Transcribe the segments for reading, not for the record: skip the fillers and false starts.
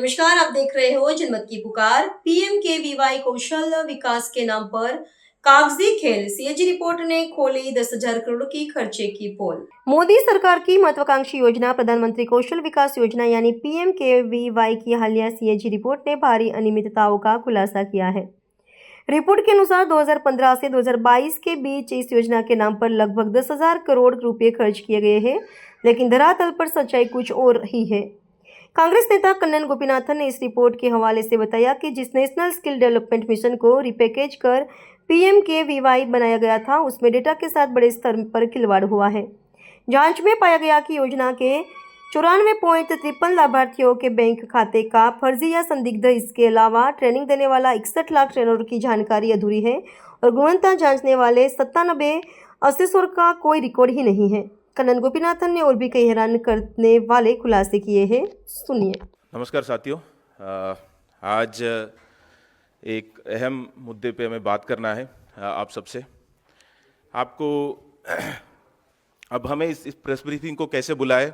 नमस्कार, आप देख रहे हो जनमत की पुकार। पीएमकेवीवाई कौशल विकास के नाम पर कागजी खेल। सीएजी रिपोर्ट ने खोली 10,000 करोड़ की खर्चे की पोल। मोदी सरकार की महत्वाकांक्षी योजना प्रधानमंत्री कौशल विकास योजना यानी पीएमकेवीवाई की हालिया सीएजी रिपोर्ट ने भारी अनियमितताओं का खुलासा किया है। रिपोर्ट के अनुसार 2015 से 2022 के बीच इस योजना के नाम पर लगभग 10,000 करोड़ रुपए खर्च किए गए हैं, लेकिन धरातल पर सच्चाई कुछ और ही है। कांग्रेस नेता कन्नन गोपीनाथन ने इस रिपोर्ट के हवाले से बताया कि जिस नेशनल स्किल डेवलपमेंट मिशन को रिपैकेज कर पीएमकेवीवाई बनाया गया था, उसमें डेटा के साथ बड़े स्तर पर खिलवाड़ हुआ है। जांच में पाया गया कि योजना के 94.53 लाभार्थियों के बैंक खाते का फर्जी या संदिग्ध, इसके अलावा ट्रेनिंग देने वाला 61 लाख ट्रेनरों की जानकारी अधूरी है और गुणवत्ता जांचने वाले 97 असेसर का कोई रिकॉर्ड ही नहीं है। कन्नन गोपीनाथन ने और भी कई हैरान करने वाले खुलासे किए हैं, सुनिए। नमस्कार साथियों, आज एक अहम मुद्दे पे हमें बात करना है आप सबसे। आपको अब हमें इस प्रेस ब्रीफिंग को कैसे बुलाए,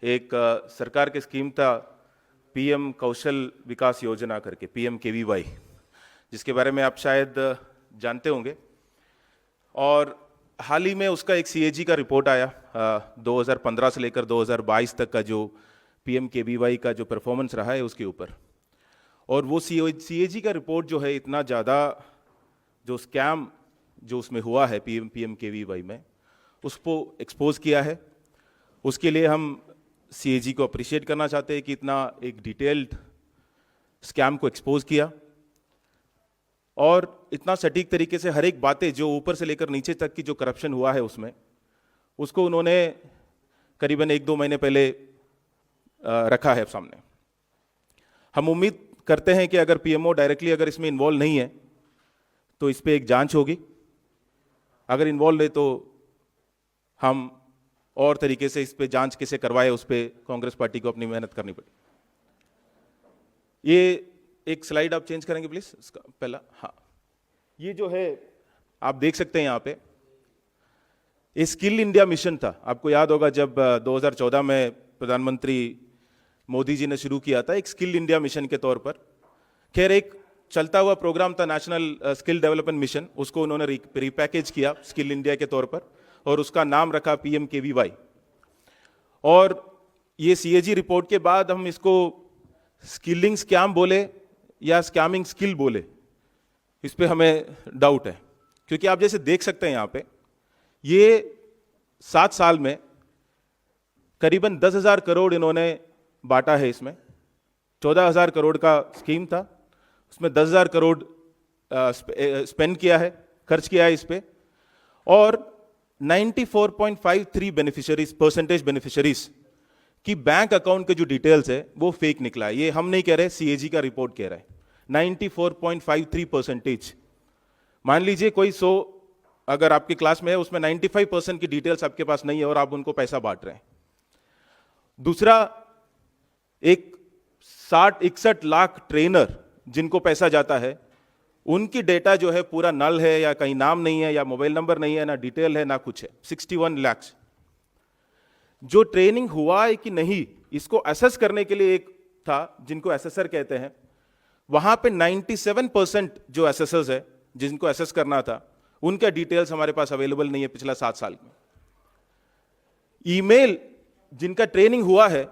एक सरकार की स्कीम था पीएम कौशल विकास योजना करके, पीएमकेवीवाई, जिसके बारे में आप शायद जानते होंगे। और हाल ही में उसका एक सीएजी का रिपोर्ट आया 2015 से लेकर 2022 तक का जो पीएमकेवीवाई का जो परफॉर्मेंस रहा है उसके ऊपर। और वो सीएजी का रिपोर्ट जो है, इतना ज़्यादा जो स्कैम जो उसमें हुआ है पीएमकेवीवाई में, उसको एक्सपोज किया है। उसके लिए हम सीएजी को अप्रिशिएट करना चाहते हैं कि इतना एक डिटेल्ड स्कैम को एक्सपोज किया और इतना सटीक तरीके से हर एक बातें जो ऊपर से लेकर नीचे तक की जो करप्शन हुआ है उसमें, उसको उन्होंने करीबन 1-2 महीने पहले रखा है सामने। हम उम्मीद करते हैं कि अगर पीएमओ डायरेक्टली अगर इसमें इन्वॉल्व नहीं है तो इस पर एक जांच होगी। अगर इन्वॉल्व है तो हम और तरीके से इस पे जांच कैसे करवाए, उस पर कांग्रेस पार्टी को अपनी मेहनत करनी पड़ी। ये एक स्लाइड आप चेंज करेंगे प्लीज, इसका पहला। हाँ, ये जो है आप देख सकते हैं यहाँ पे, ये स्किल इंडिया मिशन था। आपको याद होगा जब 2014 में प्रधानमंत्री मोदी जी ने शुरू किया था एक स्किल इंडिया मिशन के तौर पर। खैर, एक चलता हुआ प्रोग्राम था नेशनल स्किल डेवलपमेंट मिशन, उसको उन्होंने रिपैकेज किया स्किल इंडिया के तौर पर और उसका नाम रखा पीएमकेवीवाई। और ये सीएजी रिपोर्ट के बाद हम इसको स्किलिंग स्कैम बोले या स्कैमिंग स्किल बोले, इस पे हमें डाउट है। क्योंकि आप जैसे देख सकते हैं यहाँ पे, ये 7 साल में करीबन 10,000 करोड़ इन्होंने बांटा है। इसमें 14,000 करोड़ का स्कीम था, उसमें 10,000 करोड़ स्पेंड किया है, खर्च किया है इस पे। और 94.53 बेनिफिशियरीज कि बैंक अकाउंट के जो डिटेल्स है वो फेक निकला है। ये हम नहीं कह रहे, सीएजी का रिपोर्ट कह रहा है। 94.53%। मान लीजिए कोई 100 अगर आपकी क्लास में है, उसमें 95% की डिटेल्स आपके पास नहीं है और आप उनको पैसा बांट रहे हैं। दूसरा, एक 60-61 लाख ट्रेनर जिनको पैसा जाता है, उनकी डेटा जो है पूरा नल है, या कहीं नाम नहीं है, या मोबाइल नंबर नहीं है, ना डिटेल है, ना कुछ है। 61 लाख जो ट्रेनिंग हुआ है कि नहीं, इसको असेस करने के लिए एक था जिनको एसेसर कहते हैं। वहां पे 97% जो एसेसर्स है जिनको असेस करना था, उनका डिटेल्स हमारे पास अवेलेबल नहीं है पिछला 7 साल में। ईमेल जिनका ट्रेनिंग हुआ है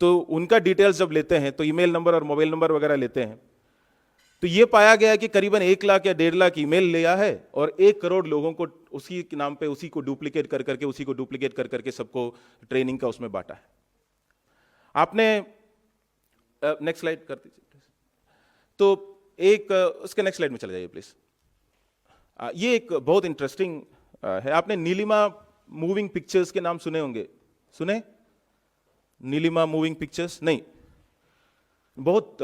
तो उनका डिटेल्स जब लेते हैं तो ईमेल नंबर और मोबाइल नंबर वगैरह लेते हैं, तो ये पाया गया कि करीबन 1 लाख या 1.5 लाख ईमेल लिया है और 1 करोड़ लोगों को उसी के नाम पे उसी को डुप्लीकेट कर करके सबको ट्रेनिंग का उसमें बांटा है। आपने नेक्स्ट स्लाइड कर दीजिए प्लीज। तो एक उसके नेक्स्ट स्लाइड में चले जाइए प्लीज। ये एक बहुत इंटरेस्टिंग है। आपने नीलिमा मूविंग पिक्चर्स के नाम सुने होंगे, सुने? नीलिमा मूविंग पिक्चर्स नहीं, बहुत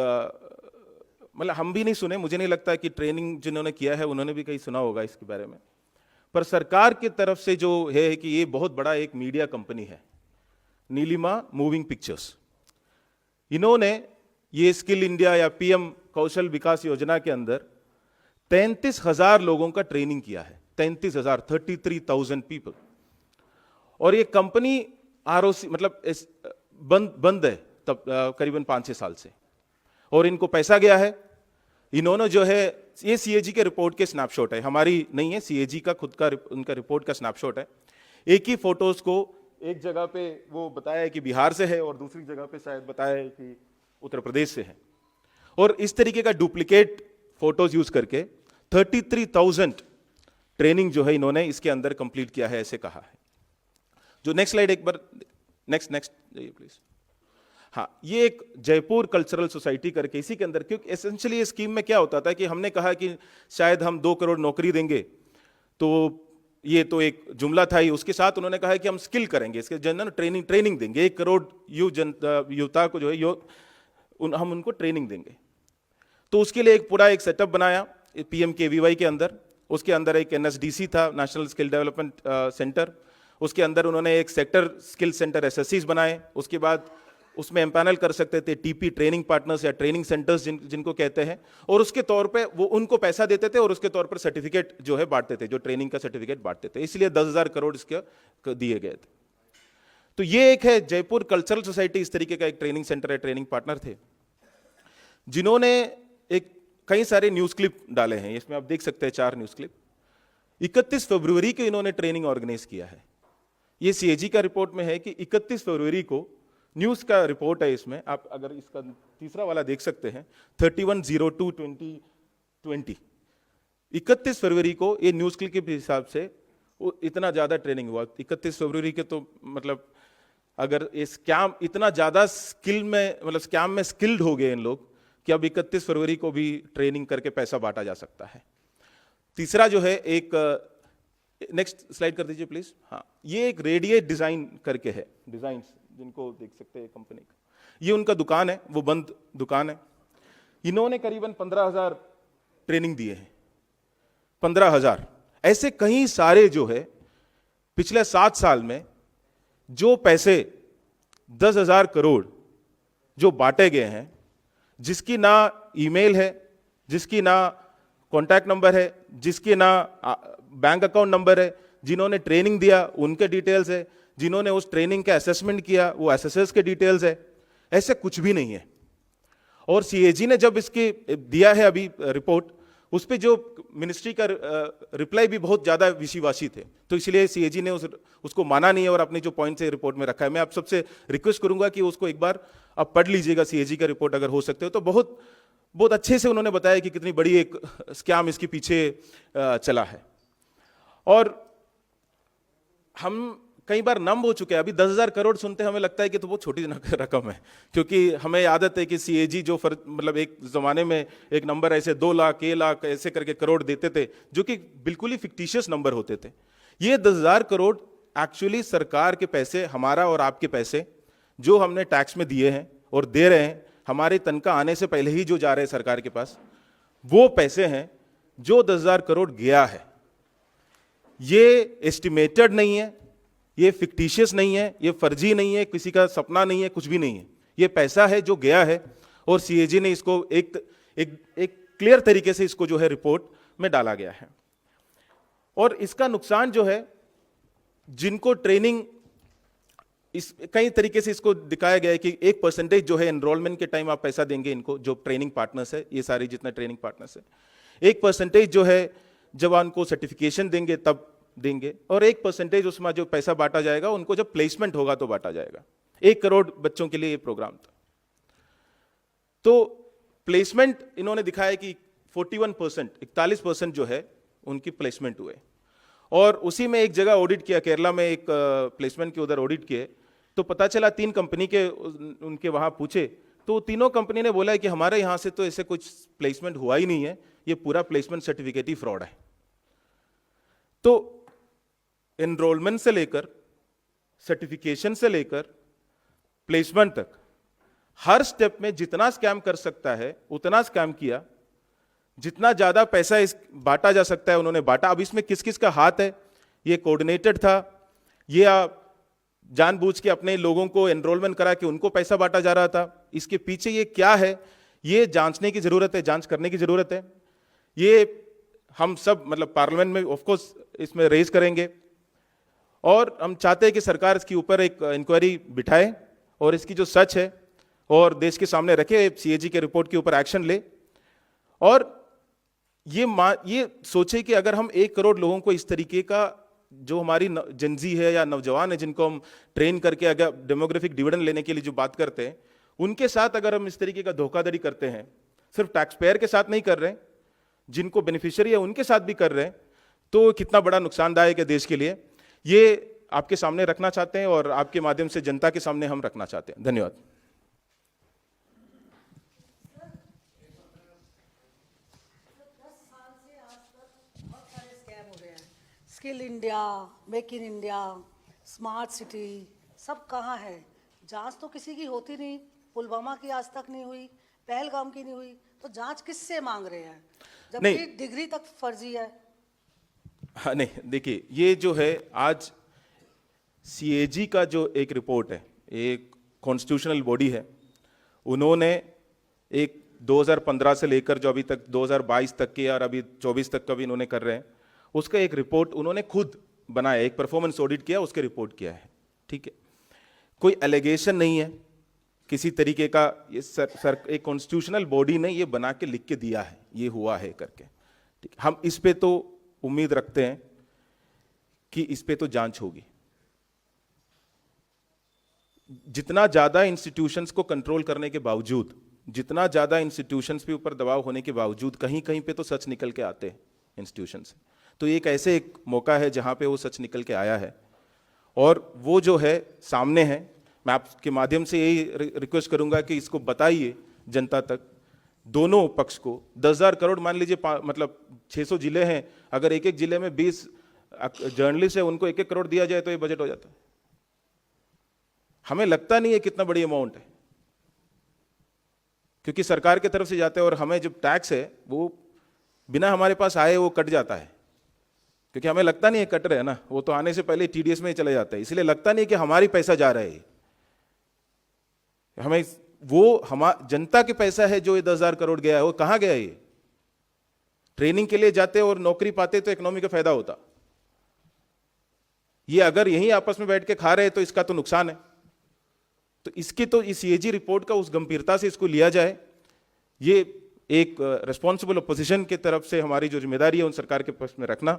मतलब हम भी नहीं सुने। मुझे नहीं लगता कि ट्रेनिंग जिन्होंने किया है उन्होंने भी कहीं सुना होगा इसके बारे में। पर सरकार की तरफ से जो है कि ये बहुत बड़ा एक मीडिया कंपनी है, नीलिमा मूविंग पिक्चर्स। इन्होंने ये स्किल इंडिया या पीएम कौशल विकास योजना के अंदर 33,000 लोगों का ट्रेनिंग किया है। 33,000, 33,000 पीपल। और ये कंपनी आरओसी मतलब बंद है तब करीबन 5-6 साल से। और इनको पैसा गया है। इन्होंने जो है, ये सीएजी के रिपोर्ट के स्नैपशॉट है, हमारी नहीं है, सीएजी का खुद का उनका रिपोर्ट का स्नैपशॉट है। एक ही फोटोज को एक जगह पे वो बताया है कि बिहार से है और दूसरी जगह पे शायद बताया है कि उत्तर प्रदेश से है, और इस तरीके का डुप्लीकेट फोटोज यूज करके 33,000 ट्रेनिंग जो है इन्होंने इसके अंदर कंप्लीट किया है, ऐसे कहा है। जो नेक्स्ट स्लाइड एक बार, नेक्स्ट जाइए प्लीज। हाँ, ये एक जयपुर कल्चरल सोसाइटी करके इसी के अंदर, क्योंकि एसेंशियली ये स्कीम में क्या होता था कि हमने कहा कि शायद हम 2 करोड़ नौकरी देंगे, तो ये तो एक जुमला था ही, उसके साथ उन्होंने कहा कि हम स्किल करेंगे, इसके जनरल ट्रेनिंग देंगे, 1 करोड़ युवता को जो है हम उनको ट्रेनिंग देंगे। तो उसके लिए एक पूरा एक सेटअप बनाया PMKVY के अंदर। उसके अंदर एक NSDC था, नेशनल स्किल डेवलपमेंट सेंटर। उसके अंदर उन्होंने एक सेक्टर स्किल सेंटर SSCs बनाए। उसके बाद उसमें एम्पैनल कर सकते थे TP ट्रेनिंग पार्टनर्स या ट्रेनिंग सेंटर्स जिनको कहते हैं, और उसके तौर पे वो उनको पैसा देते थे और उसके तौर पर सर्टिफिकेट जो है बांटते थे, जो ट्रेनिंग का सर्टिफिकेट बांटते थे। इसलिए 10,000 करोड़ इसके दिए गए थे। तो ये एक है जयपुर कल्चरल सोसाइटी, इस तरीके का एक ट्रेनिंग सेंटर है, ट्रेनिंग पार्टनर थे, जिन्होंने एक कई सारे न्यूज क्लिप डाले हैं। इसमें आप देख सकते हैं 4 न्यूज क्लिप। 31 फरवरी को इन्होंने ट्रेनिंग ऑर्गेनाइज किया है। ये CAG का रिपोर्ट में है कि 31 फरवरी को न्यूज का रिपोर्ट है। इसमें आप अगर इसका तीसरा वाला देख सकते हैं, 31/02/2020, 31 फरवरी को ये न्यूज क्लिप के हिसाब से इतना ज्यादा ट्रेनिंग हुआ 31 फरवरी के। तो मतलब अगर ये स्कैम इतना ज्यादा स्किल में, मतलब स्कैम में स्किल्ड हो गए इन लोग कि अब 31 फरवरी को भी ट्रेनिंग करके पैसा बांटा जा सकता है। तीसरा जो है एक, नेक्स्ट स्लाइड कर दीजिए प्लीज। हाँ, ये एक रेडिएट डिजाइन करके है, डिजाइन जिनको देख सकते हैं कंपनी का, ये उनका दुकान है, वो बंद दुकान है। इन्होंने करीबन 15,000 ट्रेनिंग दिए हैं, 15,000। ऐसे कई सारे जो है पिछले 7 साल में जो पैसे 10,000 करोड़ जो बांटे गए हैं, जिसकी ना ईमेल है, जिसकी ना कॉन्टैक्ट नंबर है, जिसकी ना बैंक अकाउंट नंबर है, जिन्होंने ट्रेनिंग दिया उनके डिटेल्स है, जिन्होंने उस ट्रेनिंग का असेसमेंट किया वो SSS के डिटेल्स है, ऐसे कुछ भी नहीं है। और CAG ने जब इसकी दिया है अभी रिपोर्ट, उस पे जो मिनिस्ट्री का रिप्लाई भी बहुत ज्यादा विषिवासी थे, तो इसलिए CAG ने उसको माना नहीं है और अपने जो पॉइंट है रिपोर्ट में रखा है। मैं आप सबसे रिक्वेस्ट करूंगा कि उसको एक बार आप पढ़ लीजिएगा, CAG का रिपोर्ट अगर हो सकते हो तो। बहुत अच्छे से उन्होंने बताया कि कितनी बड़ी एक स्कैम इसके पीछे चला है। और हम कई बार नम हो चुके हैं। अभी 10,000 करोड़ सुनते हैं हमें लगता है कि तो बहुत छोटी रकम है, क्योंकि हमें आदत है कि CAG जो मतलब एक जमाने में एक नंबर ऐसे 2 लाख 1 लाख ऐसे करके करोड़ देते थे, जो कि बिल्कुल ही फिक्टिशियस नंबर होते थे। ये 10,000 करोड़ एक्चुअली सरकार के पैसे, हमारा और आपके पैसे जो हमने टैक्स में दिए हैं और दे रहे हैं, हमारे तनख्वाह आने से पहले ही जो जा रहे हैं सरकार के पास, वो पैसे हैं जो 10,000 करोड़ गया है। ये एस्टिमेटेड नहीं है, ये फिक्टिशियस नहीं है, ये फर्जी नहीं है, किसी का सपना नहीं है, कुछ भी नहीं है। ये पैसा है जो गया है, और CAG ने इसको एक क्लियर तरीके से इसको जो है रिपोर्ट में डाला गया है। और इसका नुकसान जो है, जिनको ट्रेनिंग इस कई तरीके से इसको दिखाया गया है कि 1% जो है एनरोलमेंट के टाइम आप पैसा देंगे इनको, जो ट्रेनिंग पार्टनर्स है, ये सारे जितने ट्रेनिंग पार्टनर्स है, 1% जो है जब उनको सर्टिफिकेशन देंगे तब देंगे, और 1% उसमें जो पैसा बांटा जाएगा उनको जब प्लेसमेंट होगा तो बांटा जाएगा। 1 करोड़ बच्चों के लिए ये प्रोग्राम था। तो प्लेसमेंट इन्होंने दिखाया कि 41%, 41% जो है उनकी प्लेसमेंट हुए। और उसी में एक जगह ऑडिट किया, केरला में एक प्लेसमेंट के उधर ऑडिट किए, तो पता चला 3 कंपनी के उनके वहां पूछे, तो तीनों कंपनी ने बोला है कि हमारे यहां से तो ऐसे कुछ प्लेसमेंट हुआ ही नहीं है, ये पूरा प्लेसमेंट सर्टिफिकेट ही फ्रॉड है। तो एनरोलमेंट से लेकर, सर्टिफिकेशन से लेकर, प्लेसमेंट तक, हर स्टेप में जितना स्कैम कर सकता है उतना स्कैम किया। जितना ज्यादा पैसा इस बांटा जा सकता है उन्होंने बांटा। अब इसमें किस किस का हाथ है, ये कोऑर्डिनेटेड था, ये जानबूझ के अपने लोगों को एनरोलमेंट करा के उनको पैसा बांटा जा रहा था, इसके पीछे ये क्या है, ये जांचने की जरूरत है, जांच करने की जरूरत है। ये हम सब मतलब पार्लियामेंट में ऑफ कोर्स इसमें रेज करेंगे, और हम चाहते हैं कि सरकार इसके ऊपर एक इंक्वायरी बिठाए और इसकी जो सच है और देश के सामने रखे, सीएजी के रिपोर्ट के ऊपर एक्शन ले, और ये सोचे कि अगर हम 1 करोड़ लोगों को इस तरीके का, जो हमारी जनजी है या नौजवान है जिनको हम ट्रेन करके अगर डेमोग्राफिक डिविडेंड लेने के लिए जो बात करते हैं, उनके साथ अगर हम इस तरीके का धोखाधड़ी करते हैं, सिर्फ टैक्स पेयर के साथ नहीं कर रहे, जिनको बेनिफिशियरी है उनके साथ भी कर रहे हैं, तो कितना बड़ा नुकसानदायक है देश के लिए। ये आपके सामने रखना चाहते हैं और आपके माध्यम से जनता के सामने हम रखना चाहते हैं। धन्यवाद। Skill India, make in India, smart city, सब कहाँ है? जांच तो किसी की होती नहीं, पुलवामा की आज तक नहीं हुई, पहलगाम की नहीं हुई, तो जांच किससे मांग रहे हैं जबकि डिग्री तक फर्जी है? हाँ, नहीं, देखिए, ये जो है आज सीएजी का जो एक रिपोर्ट है, एक कॉन्स्टिट्यूशनल बॉडी है, उन्होंने एक 2015 से लेकर जो अभी तक 2022 तक के और अभी 24 तक का भी इन्होंने कर रहे हैं, उसका एक रिपोर्ट उन्होंने खुद बनाया, एक परफॉर्मेंस ऑडिट किया, उसके रिपोर्ट किया है। ठीक है, कोई एलिगेशन नहीं है किसी तरीके का, ये एक कॉन्स्टिट्यूशनल बॉडी ने ये बना के लिख के दिया है, ये हुआ है करके। ठीक, हम इस पे तो उम्मीद रखते हैं कि इस पे तो जांच होगी। जितना ज्यादा इंस्टीट्यूशंस को कंट्रोल करने के बावजूद, जितना ज्यादा इंस्टीट्यूशंस पे ऊपर दबाव होने के बावजूद, कहीं कहीं पे तो सच निकल के आते हैं इंस्टीट्यूशन से। तो एक ऐसे एक मौका है जहां पे वो सच निकल के आया है, और वो जो है सामने है। मैं आपके माध्यम से यही रिक्वेस्ट करूंगा कि इसको बताइए जनता तक, दोनों पक्ष को। 10,000 करोड़ मान लीजिए, मतलब 600 जिले हैं, अगर एक एक जिले में 20 जर्नलिस्ट है, उनको 1-1 करोड़ दिया जाए तो ये बजट हो जाता है। हमें लगता नहीं है कितना बड़ी अमाउंट है, क्योंकि सरकार की तरफ से जाते हैं, और हमें जब टैक्स है वो बिना हमारे पास आए वो कट जाता है, क्योंकि हमें लगता नहीं है कट रहे हैं ना, वो तो आने से पहले टीडीएस में ही चले जाता है, इसलिए लगता नहीं है कि हमारी पैसा जा रहा है। हमें वो जनता के पैसा है जो ये 10,000 करोड़ गया है, वो कहां गया? ये ट्रेनिंग के लिए जाते और नौकरी पाते तो इकोनॉमी का फायदा होता। ये अगर यहीं आपस में बैठ के खा रहे तो इसका तो नुकसान है। तो इसकी तो इस सीएजी रिपोर्ट का उस गंभीरता से इसको लिया जाए। ये एक रिस्पॉन्सिबल अपोजिशन की तरफ से हमारी जो जिम्मेदारी है उन सरकार के पक्ष में रखना,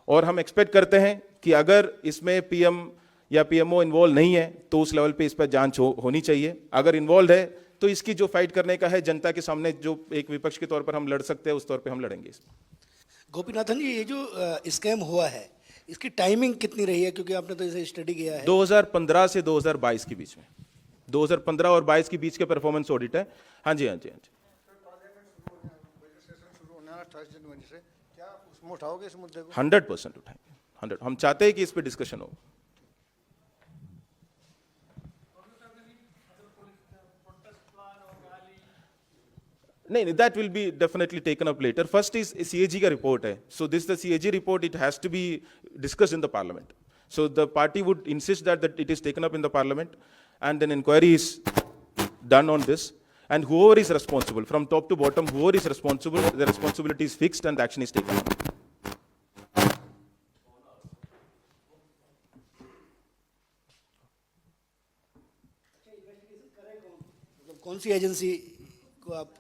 और हम एक्सपेक्ट करते हैं कि अगर इसमें पीएम या पीएमओ इन्वॉल्व नहीं है तो उस लेवल पे इस पर जांच होनी चाहिए। अगर इन्वॉल्व है तो इसकी जो फाइट करने का है जनता के सामने, जो एक विपक्ष के तौर पर हम लड़ सकते हैं, उस तौर पे हम लड़ेंगे। गोपीनाथन जी, ये जो स्कैम हुआ है इसकी टाइमिंग कितनी रही है? क्योंकि आपने तो इसे स्टडी किया है। 2015 से 2022 के बीच में, 2015 और 22 के बीच के परफॉर्मेंस ऑडिट है। हाँ जी, हाँ जी, हाँ जी। क्या उसमें उठाओगे इस मुद्दे को? 100% उठाएंगे, 100। हम चाहते हैं कि इस पे डिस्कशन हो। नहीं, that will be definitely taken up later. First is CAG का report है, so this the CAG report, it has to be discussed in the parliament. So the party would insist that it is taken up in the parliament, and then inquiry is done on this, and whoever is responsible, from top to bottom, whoever is responsible, the responsibility is fixed and the action is taken. कौन सी agency को आप?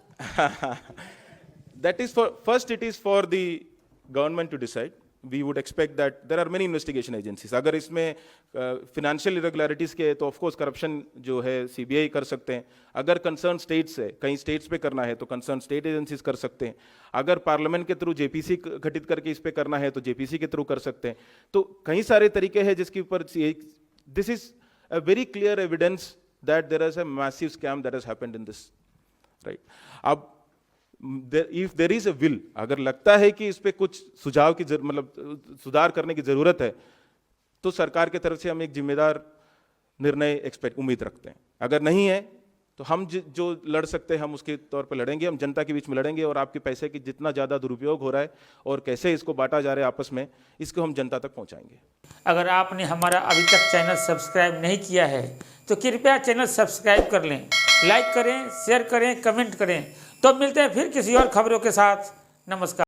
That is for, first it is for the government to decide. We would expect that there are many investigation agencies. अगर इसमें financial irregularities के तो of course corruption जो है CBI कर सकते हैं। अगर concerned states है, कहीं states पे करना है तो concerned state agencies कर सकते हैं। अगर पार्लियामेंट के थ्रू JPC गठित करके इस पे करना है तो JPC के थ्रू कर सकते हैं। तो कई सारे तरीके हैं जिसके ऊपर this is a very clear evidence that there is a massive scam that has happened in this, right? अब if there is a will, अगर लगता है कि इस पे कुछ सुझाव की मतलब सुधार करने की जरूरत है, तो सरकार की तरफ से हम एक जिम्मेदार निर्णय उम्मीद रखते हैं। अगर नहीं है तो हम जो लड़ सकते हैं हम उसके तौर पर लड़ेंगे, हम जनता के बीच में लड़ेंगे, और आपके पैसे की जितना ज़्यादा दुरुपयोग हो रहा है और कैसे इसको बांटा जा रहा है आपस में, इसको हम जनता तक पहुंचाएंगे। अगर आपने हमारा अभी तक चैनल सब्सक्राइब नहीं किया है तो कृपया चैनल सब्सक्राइब कर लें, लाइक करें, शेयर करें, कमेंट करें। तो मिलते हैं फिर किसी और खबरों के साथ। नमस्कार।